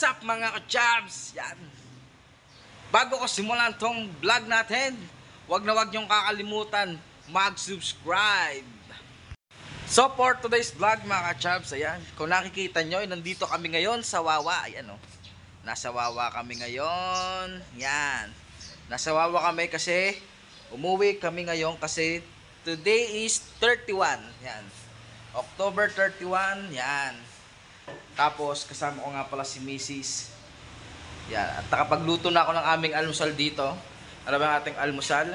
What's up mga ka-chabs? Yan. Bago ko simulan tong vlog natin, wag niyong kakalimutan mag-subscribe. So for today's vlog mga ka-chabs, ayan, kung nakikita nyo, nandito kami ngayon sa Wawa. Ayan o, nasa Wawa kami ngayon. Yan, nasa Wawa kami kasi umuwi kami ngayon kasi today is 31. Yan, October 31. Yan. Tapos kasama ko nga pala si Mrs. Yan. At nakapagluto na ako ng aming almusal dito. Ano ba ang ating almusal?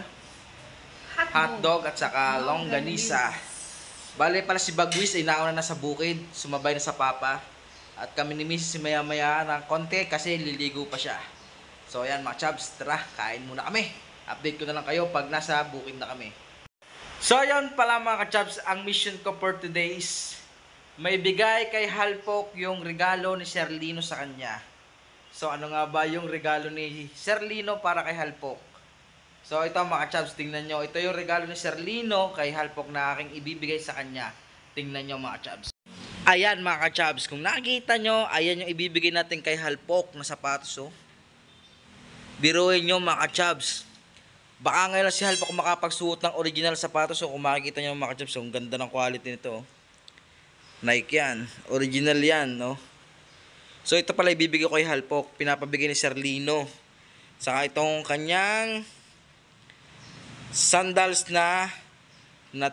Hotdog at saka longganisa. Bale pala si Bagwis ay nauna na sa bukid. Sumabay na sa papa. At kami ni Mrs. maya maya ng konti kasi liligo pa siya. So yan mga chabs, tara kain muna kami. Update ko na lang kayo pag nasa bukid na kami. So yan pala mga chabs, ang mission ko for today is may bigay kay Halpok yung regalo ni Sir Lino sa kanya. So ano nga ba yung regalo ni Sir Lino para kay Halpok? So ito mga chabs, tingnan nyo. Ito yung regalo ni Sir Lino kay Halpok na aking ibibigay sa kanya. Tingnan nyo mga chabs. Ayan mga chabs, kung nakikita nyo, ayan yung ibibigay natin kay Halpok na sapatos. Oh. Biruin nyo mga chabs. Baka ngayon si Halpok makapagsuot ng original sapatos. So kung makikita nyo mga chabs, ang ganda ng quality nito. Oh. Nike yan. Original yan, no? So, ito pala ibibigay ko kay Halpok. Pinapabigay ni Sir Lino. Saka itong kanyang sandals na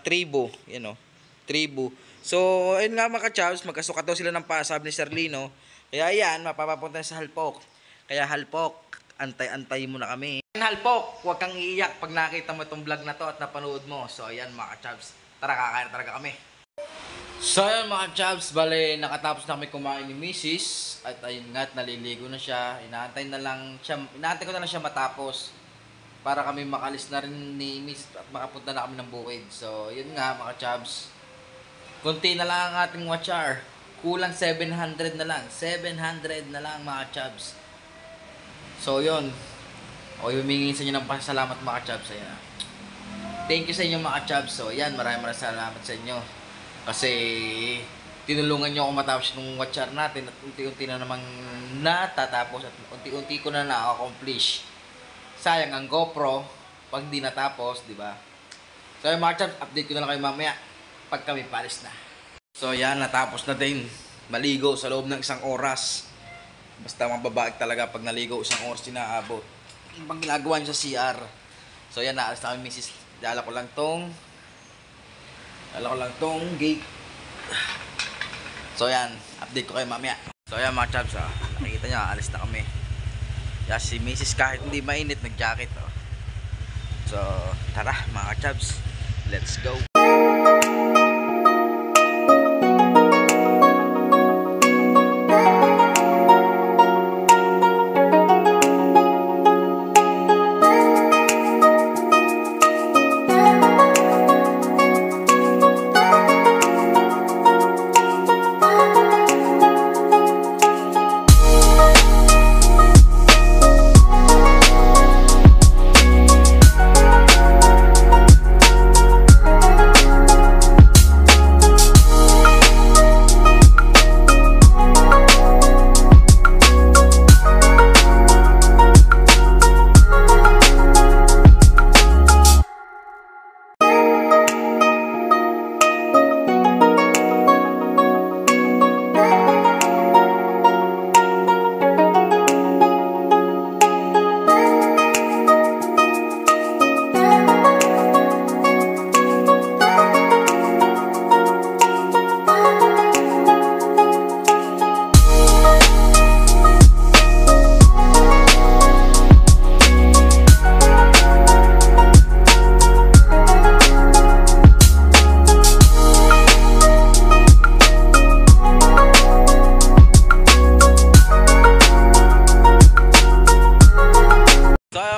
tribo. Yan, no? Tribo. So, ayun nga mga chabs, magkasukat daw sila ng sabi ni Sir Lino. Kaya yan, mapapapunta sa Halpok. Kaya Halpok, antay-antay mo na kami. Halpok, huwag kang iiyak pag nakita mo itong vlog na to at napanood mo. So, ayan mga chabs. Tara, kakain talaga kami. So yun mga chabs, bale nakatapos na kami kumain ni Mrs. At ayun nga, naliligo na siya. Inaantay ko na lang siya matapos para kami makalis na rin ni Mrs. at makapunta na kami ng bukid. So yun nga mga chabs, kunti na lang ang ating watch hour. Kulang 700 na lang. 700 na lang mga chabs. So yun, o humingi sa inyo ng pasalamat mga chabs. Ayan. Thank you sa inyo mga chabs. So yan, maraming salamat sa inyo. Kasi tinulungan nyo ako matapos ng watch hour natin at unti-unti na namang natatapos at unti-unti ko na na-accomplish. Sayang ang GoPro pag di natapos, di ba? So yung mga chabs, update ko na lang kayo mamaya pag kami palis na. So yan, natapos na din maligo sa loob ng 1 oras. Basta mababaig talaga pag naligo 1 oras inaabot. Pag ginagawa nyo sa CR. So yan, naalis na kami Mrs. Dala ko lang tong gate. So yan, update ko kayo mamaya. So yan mga chabs, nakikita nyo, alis na kami. Yan si Mrs. kahit hindi mainit, nag-jacket. So tara mga chabs, let's go.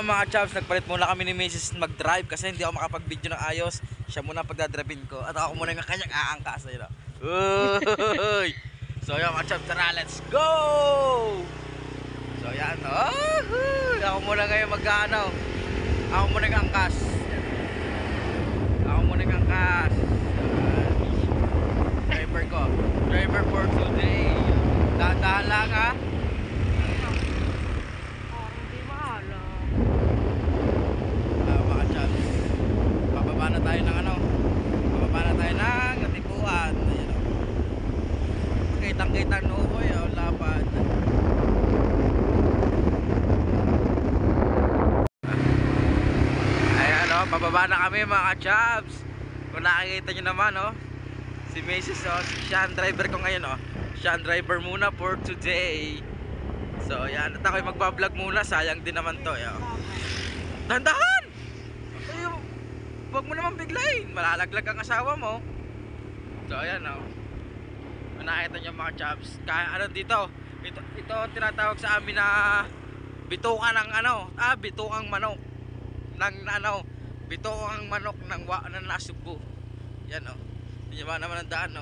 Mga chabs, nagpalit muna kami ni Mrs. mag-drive kasi hindi ako makapag-video ng ayos. Siya muna pagdadrivin ko at ako muna yung kanyang aangkas. So yan mga chabs, tara, let's go! So yan, ako muna ngayon mag-ano. Ako muna yung angkas. Driver ko. Driver for today. Dahan-dahan lang ha. kitang-kita no ko yung lapad. Ayan o, pababa na kami mga ka-chubs. Kung nakikita nyo naman si Mrs. Siya ang driver ko ngayon Siya ang driver muna for today. So ayan, at ako'y magbablog muna. Sayang din naman to Dandahan! Huwag mo naman biglayin, malalaglag ang asawa mo. So ayan kung nakita nyo mga chubs, kaya dito, ito tinatawag sa amin na bitukan ng bituang manok ng bituang manok ng nasubo. Yan hindi ba naman ang daan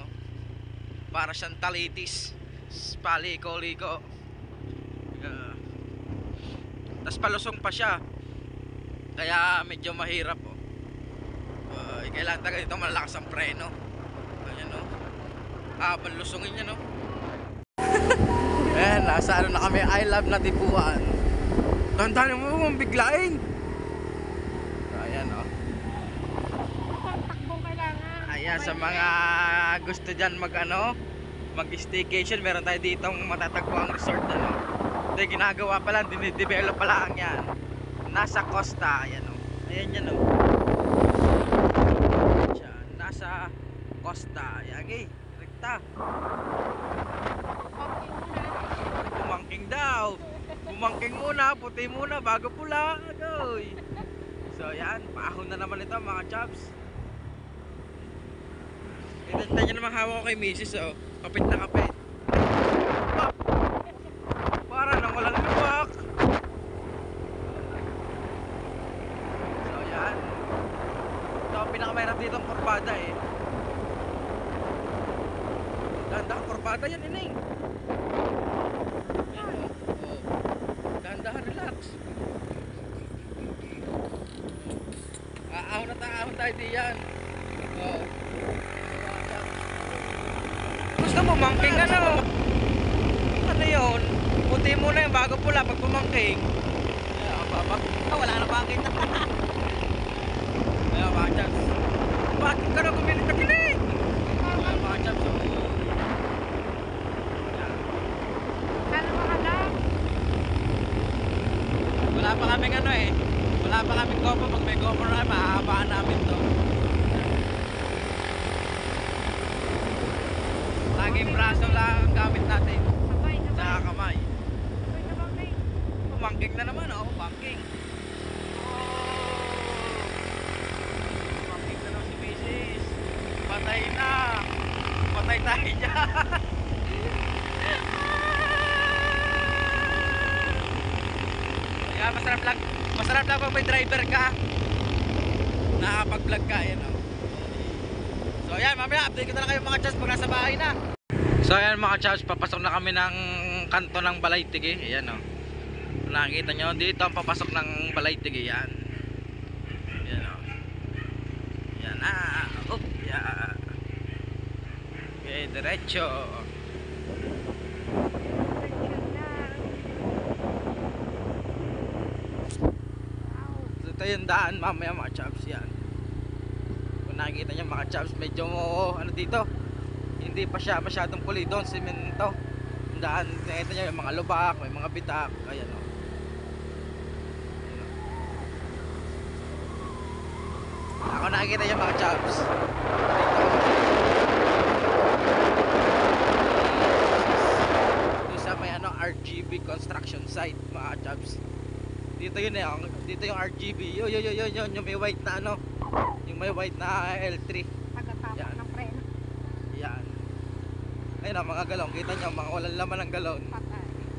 para siyang talitis, paliko-liko. Tas palusong pa siya, kaya medyo mahirap kailangan talaga dito malakas ang preno. Ayan panlusungin niya ayan, nasa na kami, I love na Tipuan. Tandaan mo mong biglain. Ayan takbong kailangan. Ayan, sa mga gusto dyan mag staycation, meron tayo ditong matatagpuang resort ito yung ginagawa pa lang, dinidevelop pa lang yan. Nasa Costa. Ayan ayan yan nasa Costa. Ayan rekta. Pumangking daw. Pumangking muna, puti muna bago pula. So ayan, paahon na naman ito mga chubs. Kita nyo naman hawak ko kay Mrs. Kapit na kapit. Para nang walang luwak. So ayan, ito ang pinakamahirap dito ang kurbada Dahan-dahan kurbada yan ining. Dahan-dahan, relax. Ahon tayo diyan. Gusto mo mangking ano yun? Puti muna yung bago pula pag pumangking. Wala na makita. Ayan mga chubs, bakit ka na gumilit na kinig? Ayan mga chubs, wala pa kaming wala pa kaming GoPro. Pag may GoPro na mahahabaan namin to. Laging braso lang ang gamit natin. Sa kamay. Pumangking na naman pumangking. Pumangking na naman si Mrs. Patay na. Patay tayo dyan. Masarap lang pag may driver ka, nakakapag-vlog ka So ayan, mamaya update ko na lang kayo mga chubs pag nasa bahay na. So ayan mga chubs, papasok na kami ng kanto ng Balay-Tigi. Ayan nakikita nyo dito ang papasok ng Balay-Tigi. Yan yan yan. Okay, diretso. Ito yung daan mamaya mga chubs. Yan, kung nakikita nyo mga chubs, medyo dito hindi pa siya masyadong pulidon, semento yung daan. Nakikita nyo yung mga lubak, may mga bitak. Ayan ako nakikita nyo mga chubs dito sa may RGB construction site mga chubs. Dito yun dito yung RGB. Yun yung may white na yung may white na L3. Pagkatapos ng preno. Yan. Ayun mga galon. Kita nyo, mga walang laman ng galon.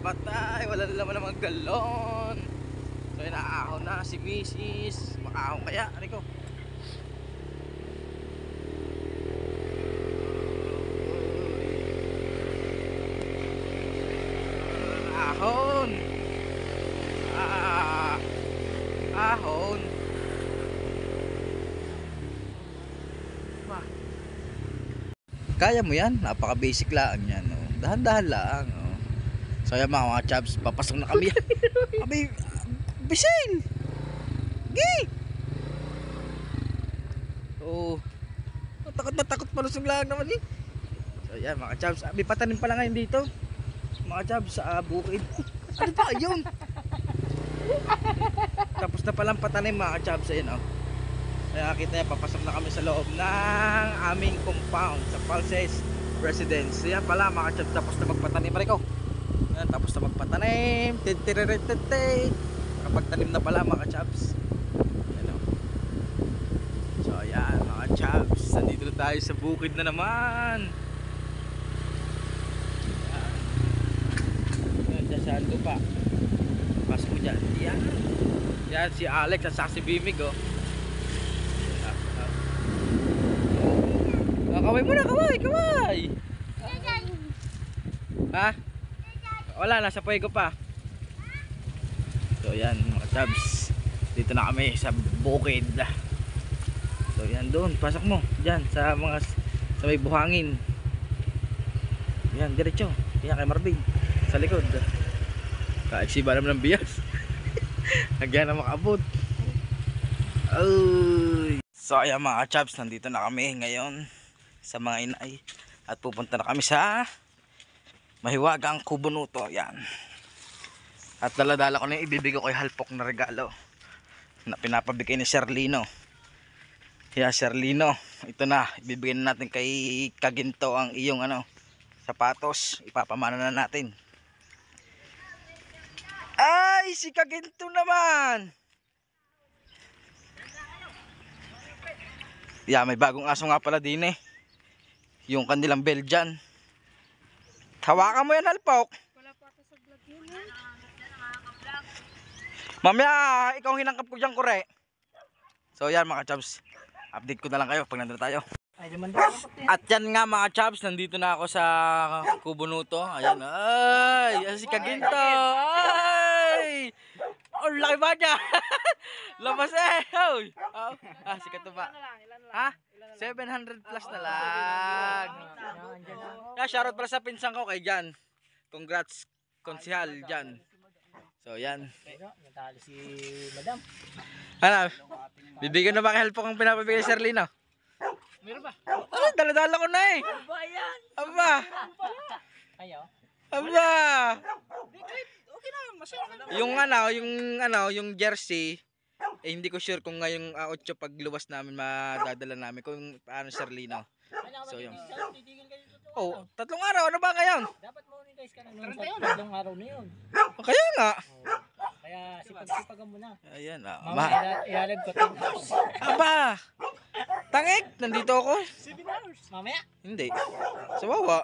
Patay, walang laman ng mga galon. So yun, naahon na si Mrs. Makaahon kaya, Rico. Ahon. Ahon. Kaya mo yan, napaka basic lang yan dahan-dahan lang So yan mga chubs, papasok na kami. Abi, bisil gi takot palusong lang naman So yan mga chabs, may patanim pala ngayon dito mga chabs sa bukid. Ano ba yun? Tapos na palang patanim mga chabs. Ayun kaya kita niya, papasok na kami sa loob ng aming compound sa Palses Residence. Yan pala mga chabs, tapos na magpatanim. Mariko, yan, tapos na magpatanim. Nakapagtanim na pala mga chabs. So ayan mga chabs, nandito na tayo sa bukid na naman. Saan ko pa? Pas mo dyan. Yan. Yan si Alex at si Bimig kaway muna, kaway. Ha? Wala, nasa puwego pa. So yan mga chabs, dito na kami sa bukid. So yan doon, pasok mo dyan sa may buhangin. Yan, diretso. Yan kay Marvin sa likod. Kaeksiba naman ng bias. Nagyan na makaabot. So ayan mga chaps, nandito na kami ngayon sa mga inay. At pupunta na kami sa Mahiwagang Kubunuto. Yan. At daladala ko na yung ibibigay ko kay Halpok na regalo na pinapabigay ni Sir Lino. Kaya Sir Lino, ito na, ibibigay na natin kay Kaginto ang iyong sapatos. Ipapamana na natin. Ay, si Kaginto naman. Yeah, may bagong aso nga pala din yung kanilang Belgian. Hawakan mo yan, Halpok. Wala pa ako sa vlog yun. Mamaya, ikaw hinangkap ko dyan, kure. So yan mga chabs, update ko na lang kayo pag nandun tayo. At yan nga mga chabs, nandito na ako sa Kubunuto. Ayan, ay, si Kaginto. Ay, oh, laki ba niya? Labas sikat ba? Ha? 700 plus na lang. Yeah, shoutout pala sa pinsan ko kay Jan. Congrats, konsihal Jan. So yan. Natalo si Madam. Ano? Bibigyan na ba kay Halpok ang pinapabigay Sir Lino? Meron ba? Dala-dala ko na Ba yan? Aba. Ayaw. Aba. Okay na, masaya. Yung jersey, hindi ko sure kung ngayong 8 pag luwas namin madadala namin kung paano Sir Lino. So yun. Oh, 3 araw, ano ba ngayon? Dapat monetize ka na noon sa 3 araw na yun. Kaya nga. Kaya sipag-sipagan mo na. Ayan Mamaya i-live ko 10 hours. Aba. Tangik, nandito ako. 7 hours. Mamaya? Hindi. Sa wawa.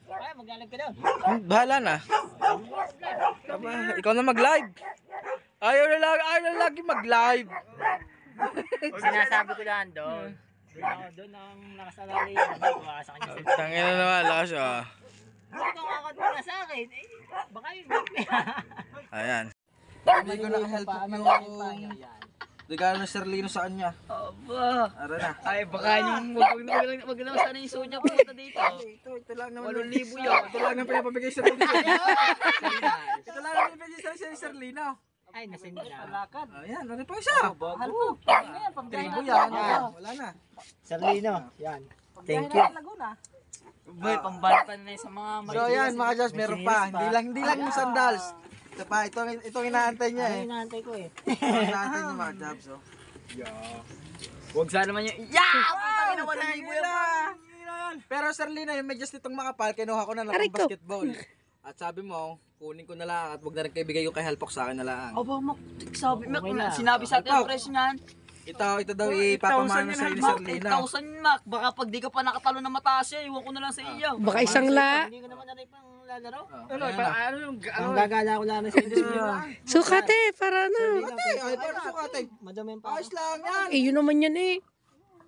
Kaya mag-live ka doon. Bahala na. Aba, ikaw na mag-live. Ayaw na lagi mag-live. Sinasabi ko lang doon. Doon ang nakasalali. Gawa sa kanya. Tangin na naman, lakas Hindi ko kakadula sa akin. Baka yun. Ayan. Hindi ko nakahelp yung regalo ng Sir Lino sa kanya. Aba. Ara na. Ay, baka yung wag na sana yung sunya pumunta dito. Ito lang naman. 8,000 yun. Ito lang ang pinapabigay sa Lino. Ito lang ang pinapabigay sa Sir Lino. Ay, nasend na. Ayan, ano pa isa? Halpo. Tribo yan. Wala na. Sarlino, yan. Thank you. Boy, pambalatan na sa mga So yan mga Josh, meron pa. Hindi lang yung sandals. Ito pa, itong inaantay niya Ay, inaantay ko eh. Itong inaantay niya mga Josh. Huwag sana naman yung... Putangin na 1,000 yan. Pero Sir Lino, yung medyas nitong makapal, kinuha ko na ng basketball. At sabi mo, kunin ko na lang at huwag na rin kayo bigay yung kay Halpok sa akin na lang. Aba, sinabi sa atin ang presyo niyan. Ito daw ipapamana sa inyo Sir Lino. 8,000 Mac. Baka pag di ka pa nakatalo na mataas yan, iwan ko na lang sa iyo. Baka isang Hindi ko naman na rin pang lalaro. Ang gagala ko lang na sa industry. Sukate, para na. Ay, pero sukate. Madami pa. Ayos lang yan. Eh, yun naman yan eh.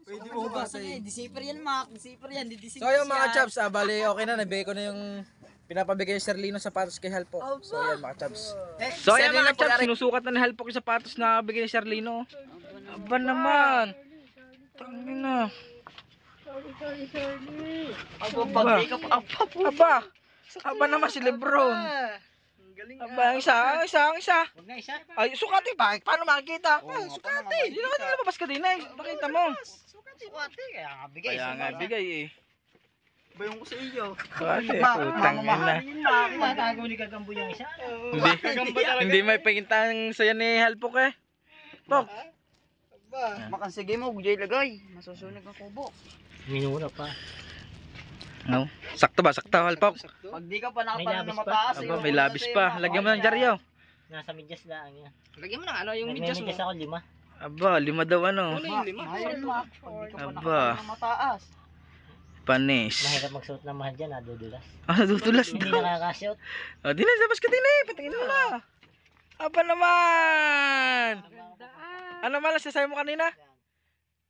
Pwede mo Kasi deceiver yan, Mac. Deceiver yan. So yung mga chaps, bali okay na, nabigay ko na yung pinapabigay ni Sir Lino sapatos kay Halpok. So yan mga chaps. So yan mga chaps, sinusukat na ni Halpok yung sapatos na bigay ni Sir Lino. Aba naman. Tangin na. Aba naman si Lebron. Aba, ang isa. Huwag na isa. Ay, sukati ba? Paano makikita? Ay, sukati. Hindi naman nilabas ka din ay. Pakita mo. Sukati. Kaya nga bigay. Kaya nga bigay eh. Bayon ko sa iyo. Kasi, putang ina. Matago ni Gagambo yung isa. Hindi may pagintang sa'yo ni Halpok eh. Pok. Makansige mo, gujay lagay. Masusunog ang kubo. Minura pa. No. Sakto ba? Sakto, Halpok. Pag di ka pa May nakapala labis na pa? mataas. Aba, may labis pa. Lagyan mo ng dyaryo. Nasa medyas lang yan. Lagyan mo na ano yung medyas mo. Nagme-medyas ako 5. Aba, 5 daw ano. Ayun, Mac. Pag di ka pa Aba. nakapala na mataas. Panis. Mahirap magsuot ng mahal dyan, nadudulas. Ah, nadudulas Hindi daw. nakakasuot. Oh, di na, labas ka din eh. Patingin mo na. Aba naman. Ano malas sasabi mo kanina?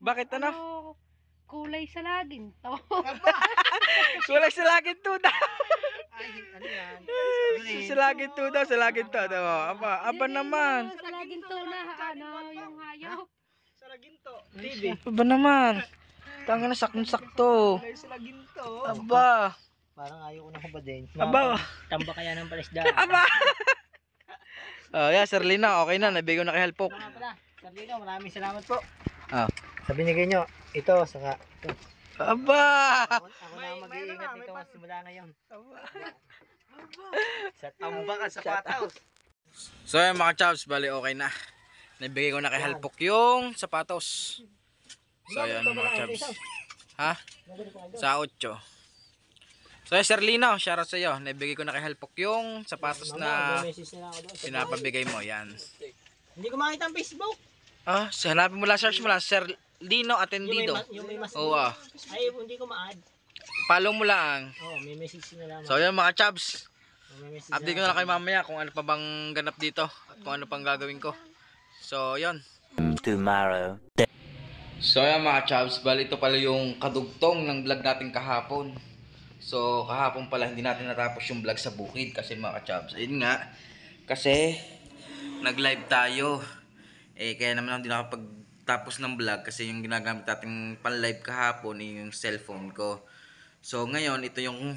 Bakit ano? Kulay sa laging to. Kulay sa lagin to daw. Ay, ano yan? Sa lagin to daw, sa lagin to daw. Aba naman. Sa laging to na ano, yung hayop. Sa laginto. Aba naman. Tanga na sakto. Sa laginto. Aba. Parang ayaw ko na hubadin. Aba. Tamba kaya ng palisda. Aba. Oh, yeah, Sir Lina, okay na. Nabigay ko na kay Halpok. Nga pala, Sir Lino, maraming salamat po. Ah. Sa binigay nyo, ito, saka ito. Aba. Ako na ang mag-iingat nito simula ngayon. Sa Tamba ka sa pataw. So yun mga chaps, bali okay na. Nabigay ko na kay Halpok yung sapatos. So yun mga chaps. Ha? Sa 8. So yun Sir Lino, shoutout sa iyo. Nabigay ko na kay Halpok yung sapatos na pinapabigay mo. Yan. Hindi ko makita ang Facebook. Ah, hanapin mo lang, search mo lang. Sir Lino Atendido. Yung may mas. Oo ah. Ay, hindi ko ma-add. Follow mo lang. Oo, may message na lang. So yun mga chaps. May message Update ko na lang kayo mamaya kung ano pa bang ganap dito. At kung ano pang gagawin ko. So yun. Tomorrow. So yan mga chabs, bali ito pala yung kadugtong ng vlog natin kahapon. So kahapon pala hindi natin natapos yung vlog sa bukid kasi mga chabs. Ayun nga, kasi nag-live tayo. Kaya naman ako hindi nakapagtapos ng vlog kasi yung ginagamit natin pan-live kahapon yung cellphone ko. So ngayon, ito yung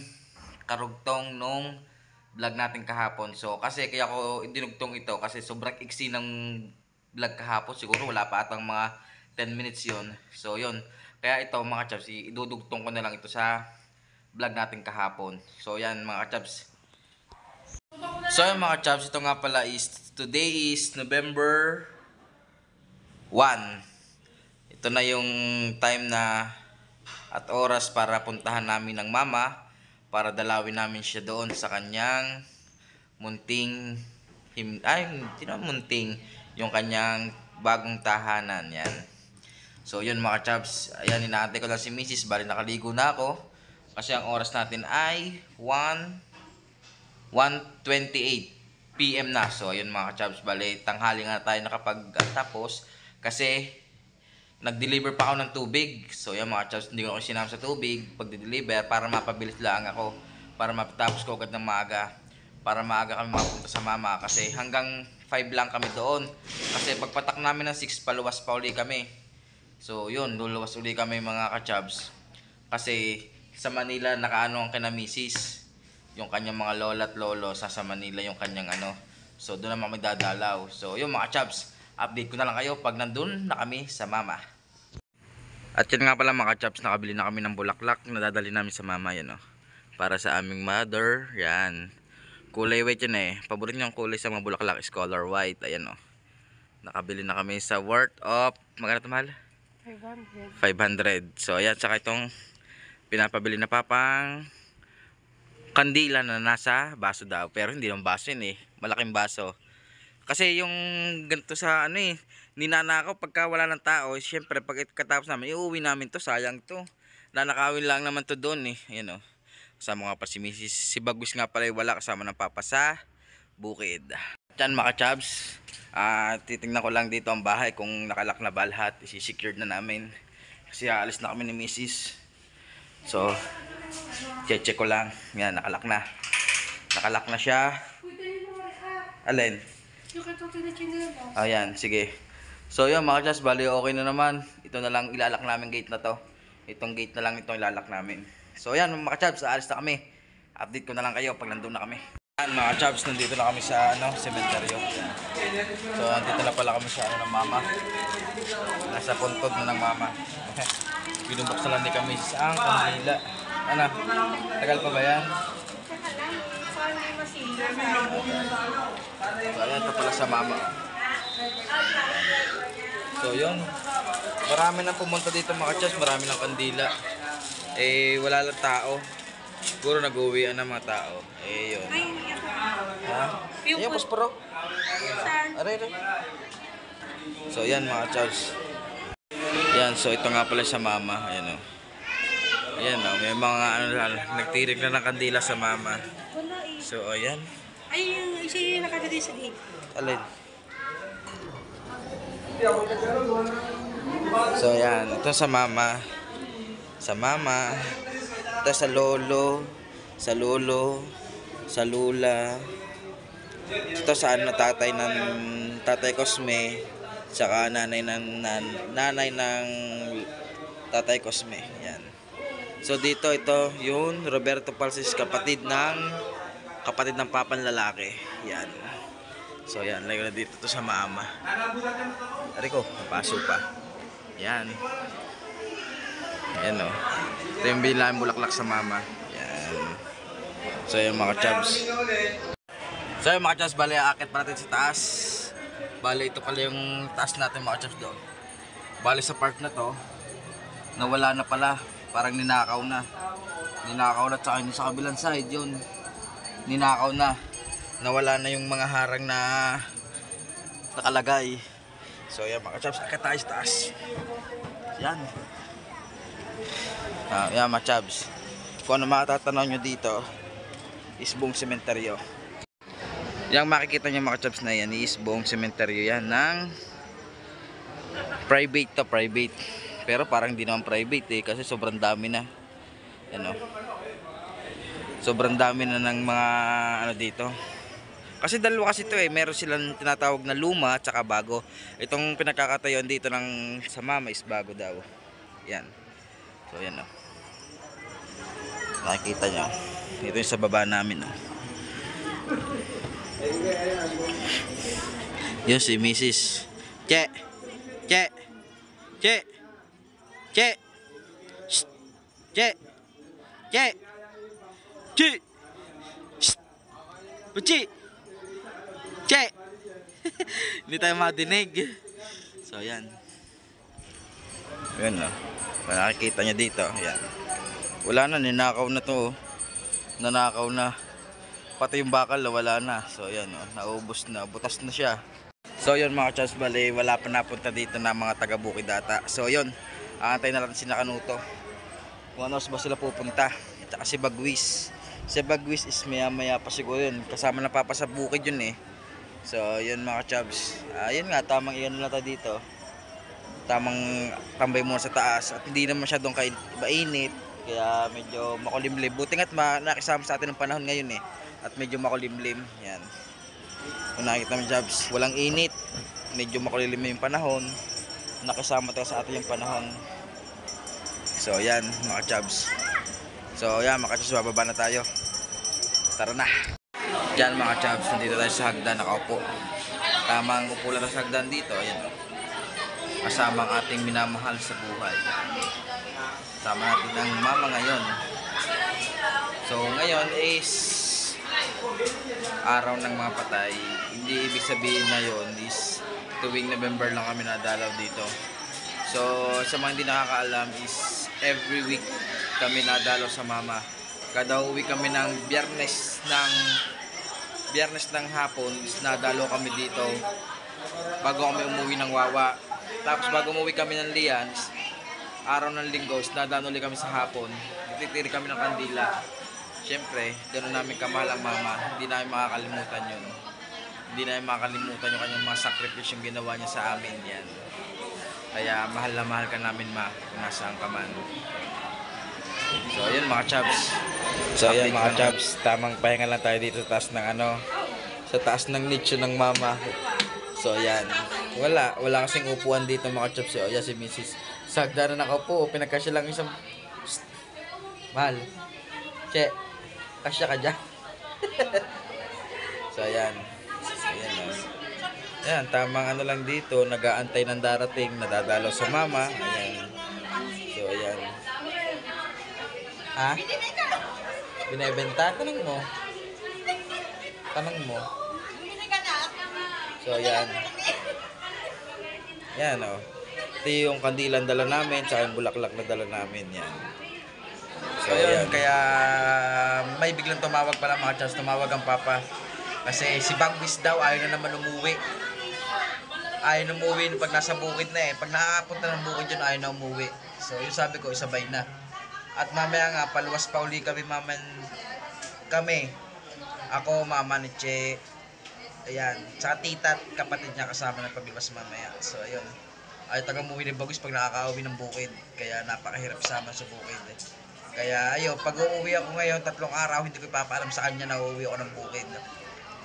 karugtong nung vlog natin kahapon. So kasi kaya ko dinugtong ito kasi sobrang iksi ng vlog kahapon. Siguro wala pa atang mga 10 minutes yun. So yun. Kaya ito mga chaps, idudugtong ko na lang ito sa vlog natin kahapon. So yan mga chaps. So yan mga chaps, ito nga pala is, today is November 1. Ito na yung time na at oras para puntahan namin ng mama para dalawin namin siya doon sa kanyang munting hindi na munting yung kanyang bagong tahanan. Yan. So yun mga chaps, ayan, inaantay ko lang si Mrs. Bali nakaligo na ako kasi ang oras natin ay 1:28 PM na. So ayun mga chaps, bali tanghali nga tayo nakapagtapos kasi nag-deliver pa ako ng tubig. So yan mga chaps, hindi ko ako sinama sa tubig pag-deliver para mapabilis lang ako, para matapos ko agad ng maaga, para maaga kami mapunta sa mama kasi hanggang 5 lang kami doon. Kasi pagpatak namin ng 6, paluwas pa uli kami. So yun, luluwas uli kami mga ka-chabs. Kasi sa Manila nakaano ang kina misis, yung kanyang mga lola at lolo sa Manila yung kanyang ano. So doon naman kami dadalaw. So yun mga ka-chabs, update ko na lang kayo pag nandun na kami sa mama. At yun nga pala mga ka-chabs, nakabili na kami ng bulaklak na dadali namin sa mama. Yan o, para sa aming mother. Yan. Kulay white yun eh. Paborito niyang kulay sa mga bulaklak is color white. Ayan o. Nakabili na kami sa worth of, magkano ito mahal? 500. So ayan, saka itong pinapabili na papang kandila na nasa baso daw. Pero hindi naman baso yun eh. Malaking baso. Kasi yung ganito sa ano eh, ninanakaw pagka wala ng tao. Siyempre pag katapos namin, iuwi namin to. Sayang to. Nanakawin lang naman to doon eh. Ayan o. Kasama nga pa si Mrs. Si Bagus nga pala wala, kasama ng papa sa bukid. Diyan mga chabs, titingnan ko lang dito ang bahay kung nakalak na ba lahat. Isi-secured na namin kasi aalis na kami ni Mrs. So check ko lang. Yan, nakalak na. Nakalak na siya. Alin? Ayan, sige. So yun mga chabs, bali okay na naman. Ito na lang ilalak namin gate na to. Itong gate na lang itong ilalak namin. So yan mga chabs, aalis na kami. Update ko na lang kayo pag nandun na kami. Yan mga chabs, nandito na kami sa cementerio. So nandito na pala kami sa ng mama. Nasa puntod na ng mama. Binubuksan lang ni kami sa ang kandila. Ano? Tagal pa ba yan? So, ayan, ito pala sa mama. So, yun. Marami nang pumunta dito mga chas. Marami ng kandila. Eh, wala lang tao. Siguro nag-uwian ng mga tao. Eh, yun. Ha? Ayan, pasparo. Aray, aray. So, yan mga chas. Yan, so ito nga pala sa mama. Ayan o. Ayan o, may mga ano lang. Nagtirik na ng kandila sa mama. So, ayan. Ay, yung isa yung nakadali sa gate. Alin? So, ayan. Ito sa mama. Sa mama. Ito sa lolo. Sa lolo. Sa lula. Ito sa ano, tatay ng Tatay Cosme. Saka nanay ng Tatay Cosme. Yan. So dito ito yung Roberto Palsis, kapatid ng papan lalaki. Yan. So yan, lagyan na dito to sa mama. Ari ko, paso pa. Yan. Yan o. Ito yung bilang bulaklak sa mama. Yan. So yan mga chubs. So yung mga chubs, bali aakit pa natin sa taas. Bali ito pala yung taas natin mga chubs doon. Bali sa part na to, nawala na pala. Parang ninakaw na. Ninakaw na, tsaka yung sa kabilang side yun. Ninakaw na. Nawala na yung mga harang na nakalagay. So yan mga chubs, akit tayo sa taas. Yan. Yan mga chubs. Kung ano matatanaw nyo dito is buong sementeryo. Yang makikita nyo mga chubs na yan is buong sementeryo yan ng private to private. Pero parang di naman private eh, kasi sobrang dami na. Ano? Sobrang dami na ng mga ano dito. Kasi dalawa kasi ito eh, meron silang tinatawag na luma at saka bago. Itong pinagkakatayon dito ng sa mama is bago daw. Yan. So yan o. Nakikita nyo. Ito yung sa baba namin o. Yun si Mrs. Che! Che! Che! Che! Shh! Che! Che! Che! Shh! Puchi! Che! Hindi tayo madinig. So yan. Yan o. Nakikita nyo dito. Yan. Wala na, ninakaw na to. Nanakaw na. Pati yung bakal wala na. So yan o. Naubos na. Butas na siya. So yun mga chas, bali wala pa napunta dito na mga taga Bukidata. So yun, aantay na natin si Nakanuto kung ano ba sila pupunta. Tsaka si Bagwis. Si Bagwis is maya maya pa siguro yun. Kasama na papa sa bukid yun eh. So yun mga chubs, yun nga, tamang iyan na tayo dito. Tamang tambay muna sa taas. At hindi na masyadong mainit. Kaya medyo makulimlim. Buti nga't nakisama sa atin ng panahon ngayon eh. At medyo makulimlim. Yan. Kung nakikita mo chubs, walang init. Medyo makulimlim yung panahon. Nakisama tayo sa atin yung panahon. So yan mga chubs. So yan mga chubs, bababa na tayo. Tara na. Yan mga chubs, nandito tayo sa hagdan, nakaupo. Tamang upo lang sa hagdan dito. Ayan o. Kasama ang ating minamahal sa buhay. Kasama natin ang mama ngayon. So ngayon is araw ng mga patay. Hindi ibig sabihin na yun is tuwing November lang kami nadalaw dito. So sa mga hindi nakakaalam is every week kami nadalaw sa mama. Kada uwi kami ng biyernes ng hapon is nadalaw kami dito bago kami umuwi ng Wawa. Tapos bago umuwi kami ng Lian, araw ng Linggo is nadalaw ulit kami sa hapon. Nagtitiri kami ng kandila. Siyempre, ganoon namin kamahal ang mama. Hindi namin makakalimutan yun. Hindi namin makakalimutan yung kanyang mga sakripisyo yung ginawa niya sa amin yan. Kaya mahal na mahal ka namin ma, kung nasaan ka man. So ayun mga chubs. So ayun mga chubs, tamang pahinga lang tayo dito sa taas ng sa taas ng nicho ng mama. So ayan. Wala kasing upuan dito mga chubs. O yan si Mrs. Sagda na nakaupo, pinagkasya lang isang Psst. Mahal. Che, kasya ka dyan. So ayan. Ayan o. Ayan, tamang lang dito, nag-aantay ng darating, nadadalaw sa mama. Ayan. So ayan. Ha? Binibenta? Tanong mo. Tanong mo. So, yan. Yan, oh. Ito yung kandilan dala namin, tsaka yung bulaklak na dala namin. Yan. So, yan. Kaya may biglang tumawag pala mga chance. Tumawag ang papa. Kasi si Bagwis daw ayaw na naman umuwi. Ayaw na umuwi pag nasa bukid na eh. Pag nakakapunta ng bukid yun, ayaw na umuwi. So, yung sabi ko, isabay na. At mamaya nga, paluwas pa uli kami, kami. Ako, mama ni Che. Ayan. Tsaka tita at kapatid niya kasama ng pagluwas mamaya. So, ayun. Ayaw tagang umuwi ni Bagwis pag nakaka-uwi ng bukid. Kaya napakahirap sama sa bukid eh. Kaya ayun, pag uuwi ako ngayon, 3 araw, hindi ko ipapaalam sa kanya na uuwi ako ng bukid.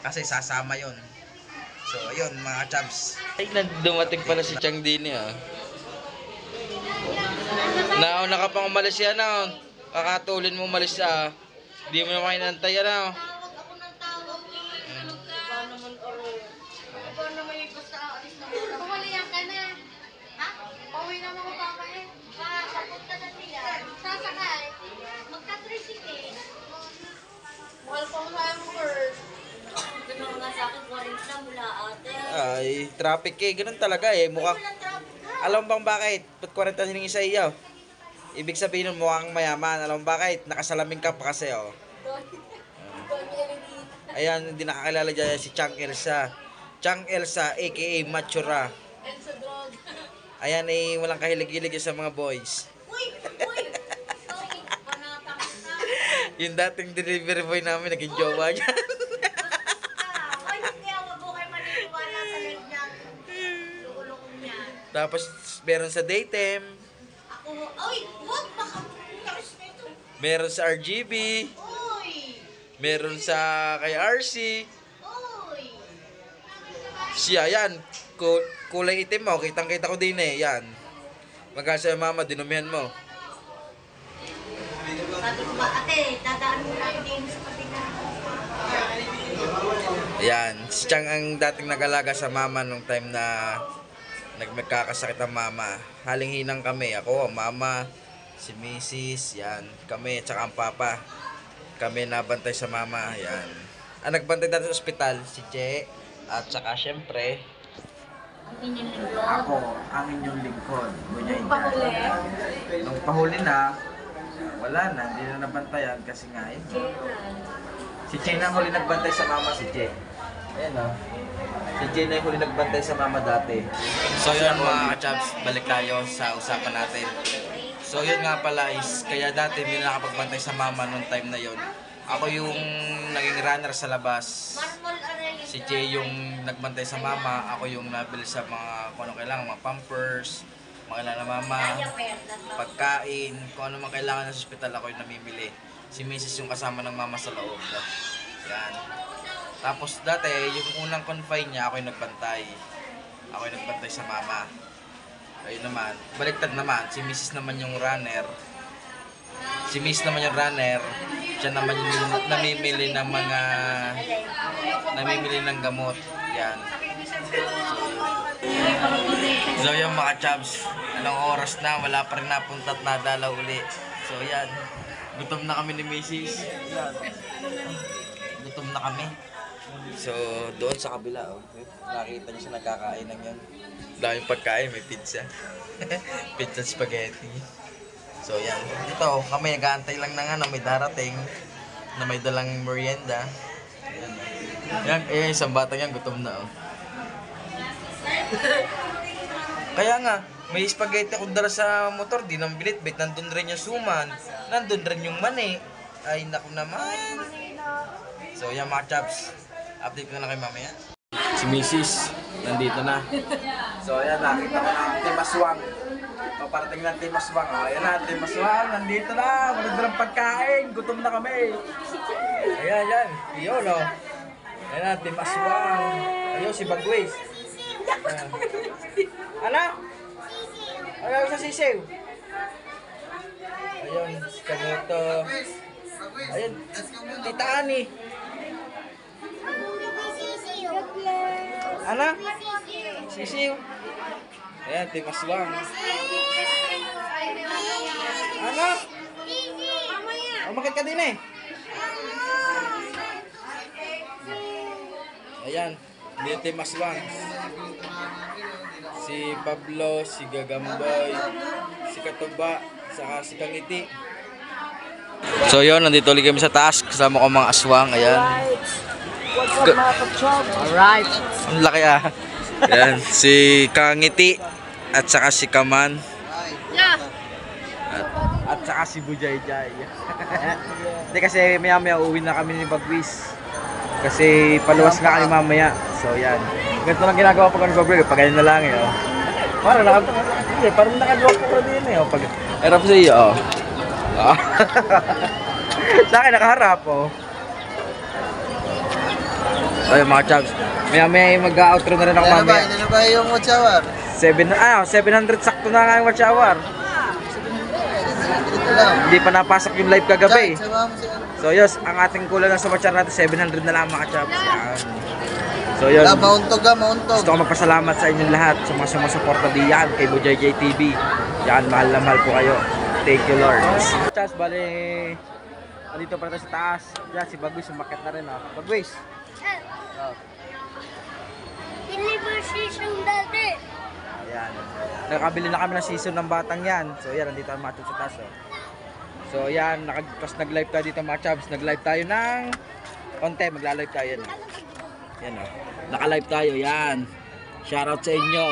Kasi sasama yon. So, ayun mga chubs. Ay, dumating pala si Chang Dini ah. Nauna ka pang umalis yan ah. Kakatulin mo umalis ah. Hindi mo naman inantay yan ah. Pumaliyan ka na. Ha? Pauwi na mga papa eh. Papunta na sila. Sasakay. Magka-tricycle. Mahal pa mo mo first. Ganun nga sa akin, 40 mula ate. Ay, traffic eh. Ganun talaga eh. Mukhang... Alam mo bang bakit? Ba't 40 yung isa iyo? Ibig sabihin nun mukhang mayaman. Alam mo bakit? Nakasalamin ka pa kasi oh. Ayan, hindi nakakilala dyan si Chang Elsa. Chang Elsa, aka Machura. Ayan eh, walang kahilig-hilig sa mga boys. Yung dating delivery boy namin, naging jowa niya. Ay, hindi ako po kayo maniniwala sa leg niya. Lukulukong niya. Tapos, meron sa Daytime. Ako, ay, wag, baka pumuntas nito. Meron sa RGB. Uy, Meron sa kay RC. uy. Siya, yan. Kulay itim mo. Kitang-kita ko din eh. Yan. Magkasa yung mama, dinumihan mo. Sabi ko ba, ate, dadaan mo lang din sa patigan. Yan. Si Chang ang dating nag-alaga sa mama nung time na nagmagkakasakit ang mama. Haling-hinang kami. Ako, ang mama, si Mrs. Yan. Kami, tsaka ang papa. Kami nabantay sa mama. Yan. Ang nagbantay dati sa ospital, si Che. At tsaka syempre, ako, ang inyong lingkod. Nung pahuli na, wala na, hindi na nabantayan kasi nga yun. Si Che na huli nagbantay sa mama, si Che. Ayan o. Si Che na yung huli nagbantay sa mama dati. So yun mga ka-chubs, balik tayo sa usapan natin. So yun nga pala is, kaya dati hindi na nakapagbantay sa mama nung time na yun. Ako yung naging runner sa labas. Si Che yung nagbantay sa mama, ako yung nabili sa mga kung ano kailangan, mga pampers, mga kailangan ng mama, pagkain, kung ano man kailangan sa ospital ako yung namimili. Si Mrs. yung kasama ng mama sa loob. Yan. Tapos dati, yung unang confine niya, ako yung nagbantay. Ako yung nagbantay sa mama. Ayun naman, baliktad naman, si Mrs. naman yung runner. Si Miss naman yung runner, siya naman yung namimili ng mga ng gamot. Yan. So yung mga chubs, anong oras na, wala pa rin napunta at nadala uli. So yan, gutom na kami ni Mrs. Yan. Gutom na kami. So doon sa kabila, oh, nakita niyo siya nagkakain ng yan. Daming pagkain, may pizza. Pizza spaghetti. So yan, dito kami nag-aantay lang ng ano, may darating na may dalang merienda. Yan, isang batang yan, gutom na oh. Kaya nga, may spaghetti akong dala sa motor, di nang binitbit, nandun rin yung suman, nandun rin yung mani. Ay naku naman. So yan mga chaps, update ko na kayo mamaya. Si Mrs. nandito na. So ayan, nakita ko na Team Aswang. Paparating ng Team Aswang. Oh, ayan na, Team Aswang, nandito na. Walang pagkain, gutom na kami. Ayan, yan. Iyon, no. Ayan na, Team Aswang. Ayun, si Bagwis. Ano? Ayaw sa sisiw. Ayun, si Kamuto. Ayun, Tita Ani. Ano? Sisiw. Ayan, Team Aswang. Ano? Umakit ka din eh. Ayan, dito yung Maswang. Si Pablo, si Gagamboy, si Katuba, saka si Kangiti. So yun, nandito ulit kami sa taas. Kasama ko mga aswang. Ayan. What's up mga kapchog? Alright. Ang laki ah. Ayan, si Kangiti at saka si Kaman. Yeah. At saka si Bujayjay. Hindi kasi maya-maya uwi na kami ni Bagwis. Kasi paluwas na kami mamaya. So yan. Ganito lang ginagawa pag nag-vlog. Pag ganyan na lang eh. Oh. Parang naka-drop ko din eh. Oh. Pag harap sa iyo. Oh. Oh. Sa akin nakaharap oh. Ayun mga chaps. Maya-maya mag-outro na rin ako mamaya. Ano ba yung watch hour? 700 sakto na nga yung watch hour. Hindi pa napasok yung live kagabi. So yos, ang ating kulang sa watch hour natin 700 na lang mga chaps. Yan. So yun. Mauntog. Gusto ko magpasalamat sa inyong lahat sa mga sumusuporta diyan kay Bujayjay TV. Yan, mahal na mahal po kayo. Thank you Lord. Chaps, bali andito pa tayo sa taas. Yan, si Bagwis umakyat na rin. Bagwis. Deliver season dati. Ayan. Nakabili na kami ng season ng batang yan. So yan, nandito ang mga chaps sa taas. Oh. So yan, tapos nag-live tayo dito mga chaps. Nag-live tayo ng konti, magla-live tayo yan. Yan oh. Naka-live tayo, yan. Shoutout sa inyo.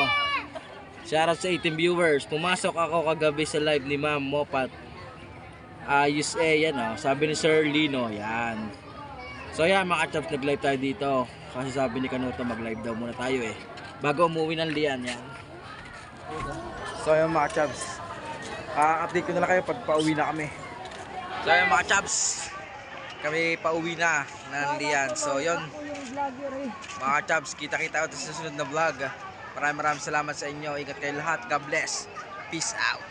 Shoutout sa 18 viewers. Pumasok ako kagabi sa live ni Ma'am Mopat. USA, yan oh. Sabi ni Sir Lino, yan. So yan mga chaps, nag-live tayo dito. Kasi sabi ni Kanuto, mag-live daw muna tayo eh. Bago umuwi ng Lian, yan. So yan mga chaps. Update ko na lang kayo pag pauwi na kami. So yan mga chaps. Kami pauwi na ng Lian. So yun. Mga chaps, kita-kita ulit sa susunod na vlog. Maraming salamat sa inyo. Ingat kayo lahat. God bless. Peace out.